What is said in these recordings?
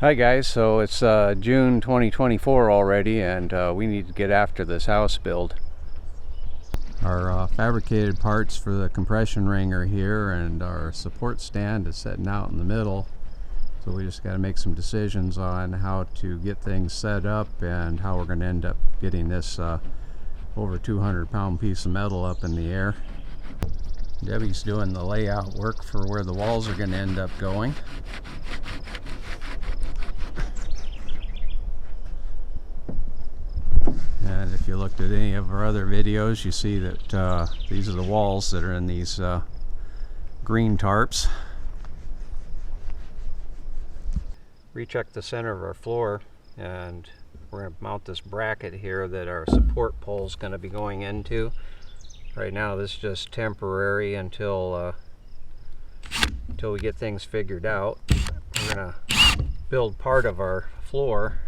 Hi guys, so it's June 2024 already, and we need to get after this house build. Our fabricated parts for the compression ring are here, and our support stand is sitting out in the middle. So we just got to make some decisions on how to get things set up and how we're going to end up getting this over 200-pound piece of metal up in the air. Debbie's doing the layout work for where the walls are going to end up going. And if you looked at any of our other videos, you see that these are the walls that are in these green tarps. Recheck the center of our floor, and we're going to mount this bracket here that our support pole is going to be going into. Right now this is just temporary until we get things figured out. We're going to build part of our floor.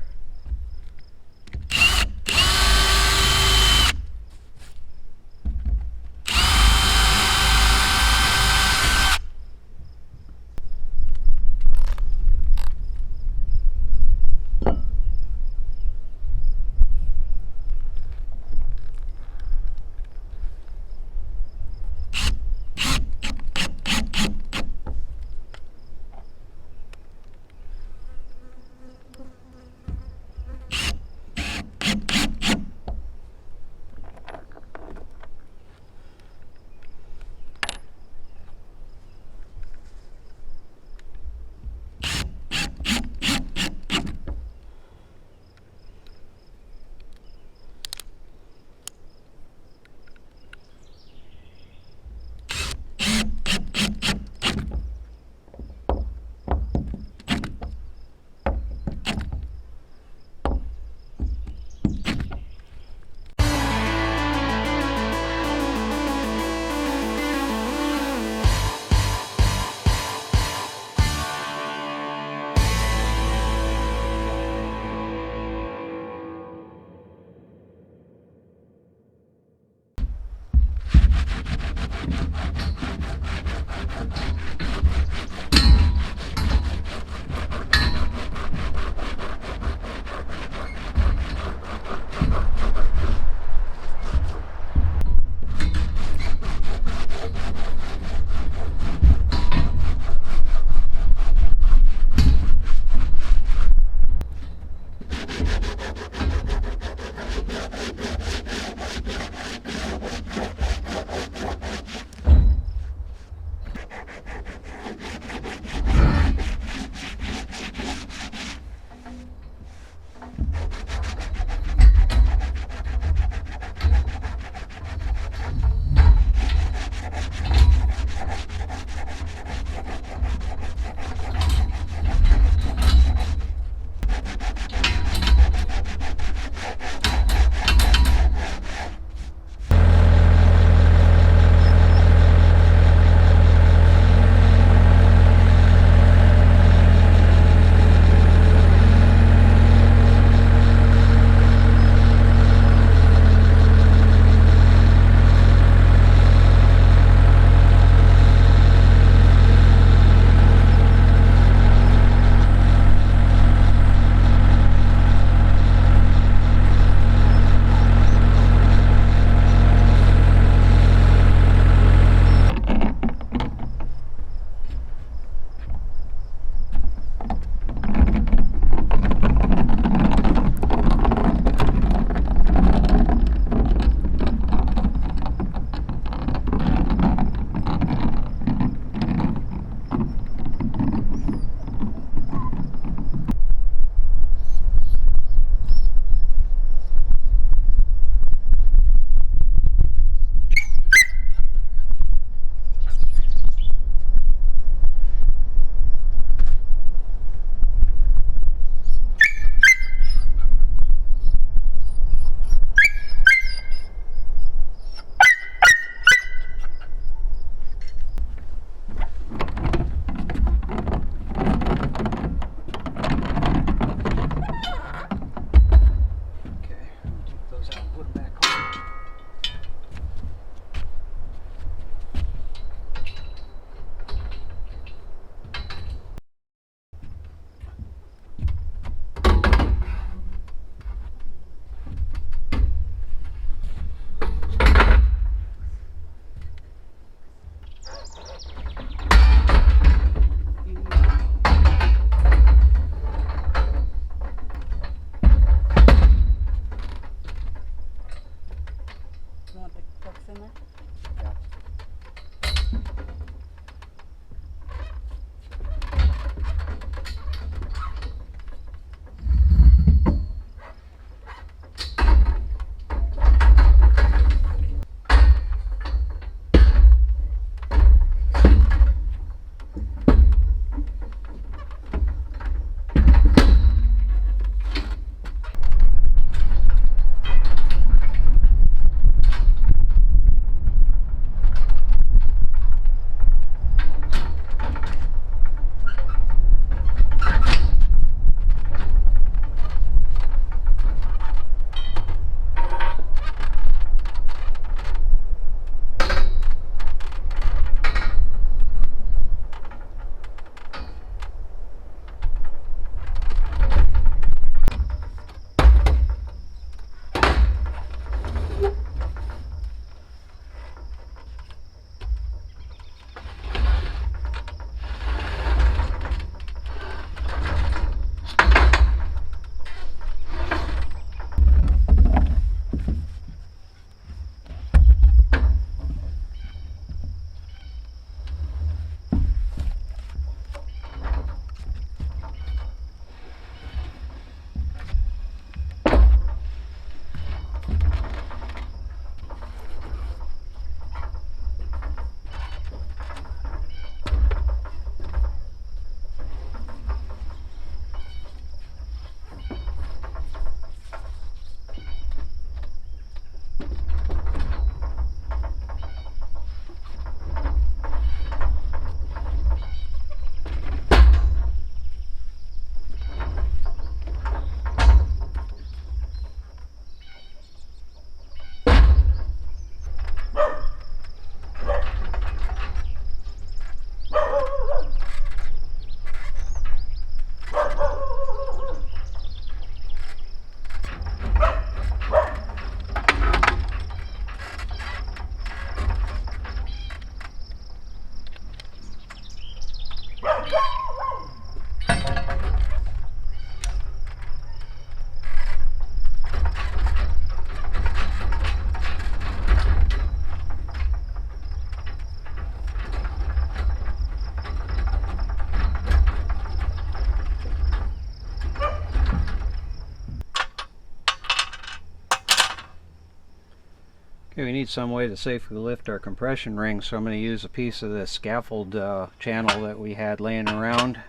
Okay, we need some way to safely lift our compression ring, so I'm going to use a piece of this scaffold channel that we had laying around.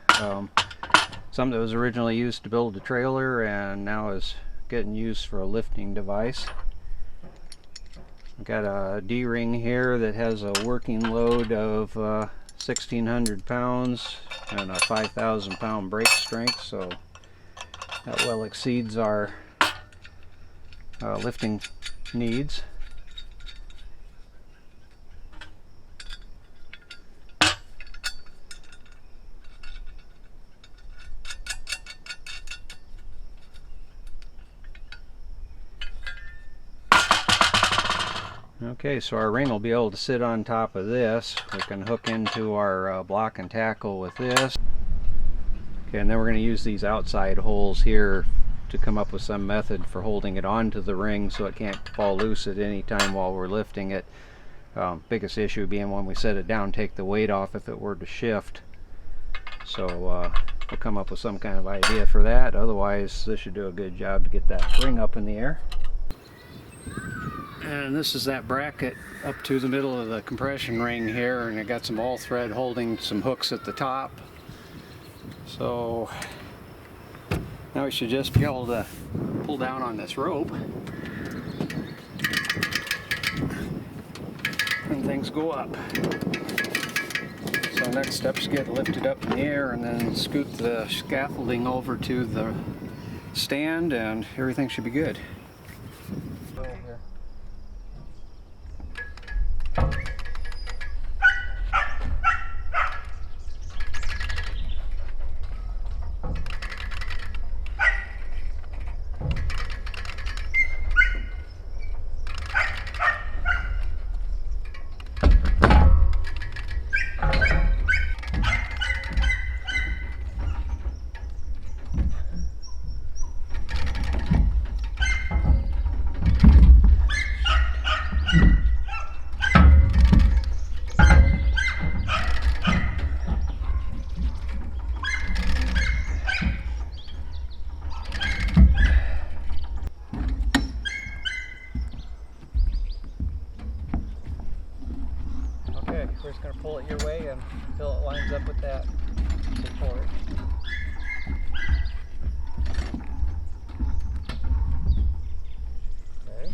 Some that was originally used to build a trailer and now is getting used for a lifting device. I've got a D-ring here that has a working load of 1,600 pounds and a 5,000 pound brake strength, so that well exceeds our lifting needs. Okay, so our ring will be able to sit on top of this. We can hook into our block and tackle with this. Okay, and then we're going to use these outside holes here to come up with some method for holding it onto the ring so it can't fall loose at any time while we're lifting it. Biggest issue being when we set it down, take the weight off if it were to shift. So we'll come up with some kind of idea for that. Otherwise, this should do a good job to get that ring up in the air. And this is that bracket up to the middle of the compression ring here, and it got some all thread holding some hooks at the top. So now we should just be able to pull down on this rope and things go up. So next step is get it lifted up in the air and then scoot the scaffolding over to the stand, and everything should be good. We're just going to pull it your way until it lines up with that support. Okay.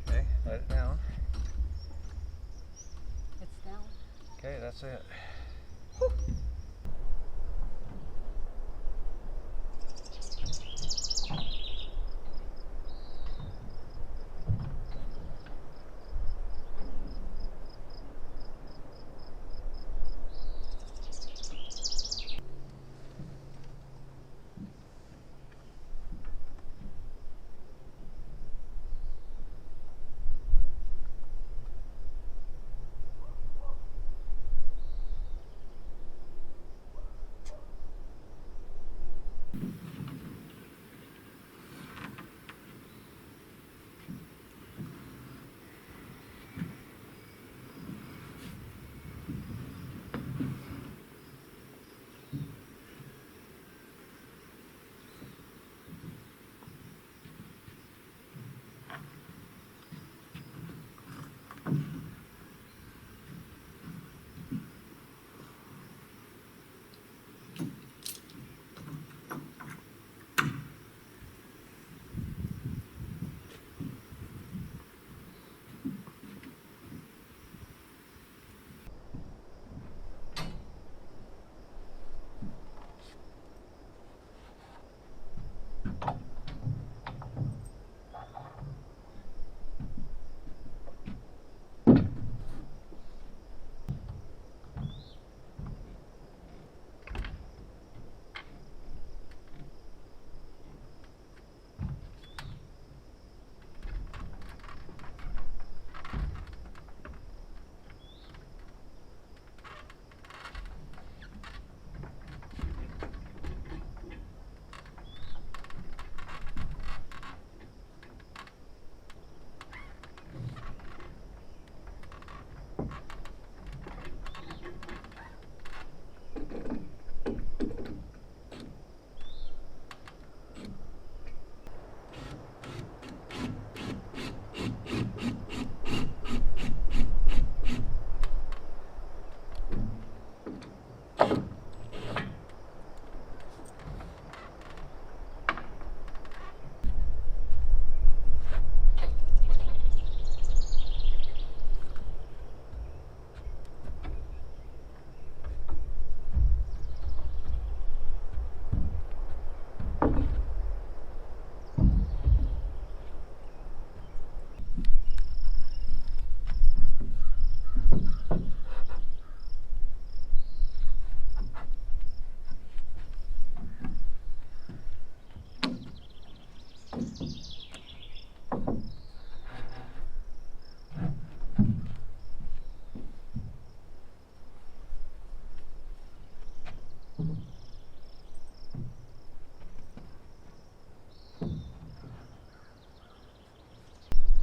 Okay, let it down. Okay, that's it. Whew.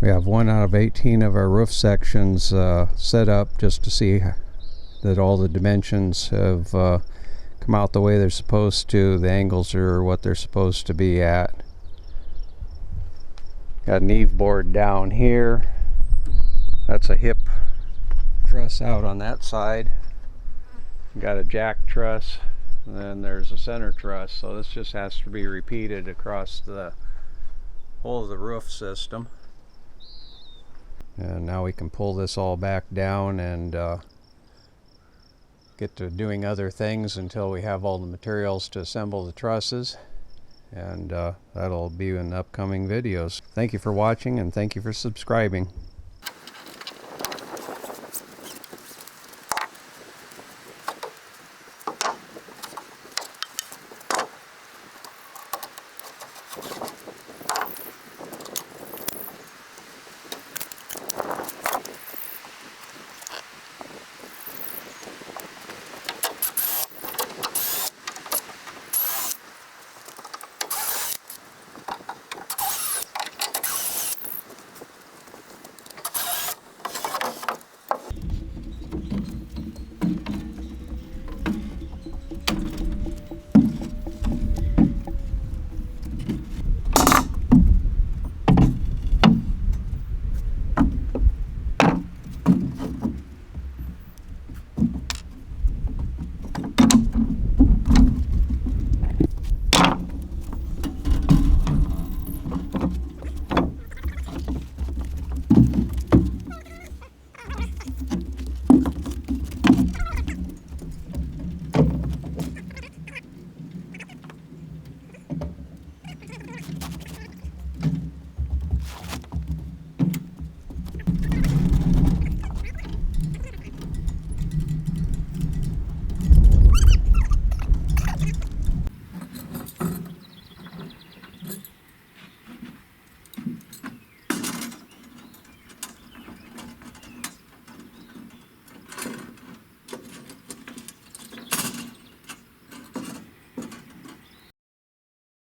We have 1 out of 18 of our roof sections set up just to see that all the dimensions have come out the way they're supposed to. The angles are what they're supposed to be at. Got an eave board down here. That's a hip truss out on that side. Got a jack truss, and then there's a center truss, so this just has to be repeated across the whole of the roof system. And now we can pull this all back down and get to doing other things until we have all the materials to assemble the trusses, and that'll be in upcoming videos. Thank you for watching, and thank you for subscribing.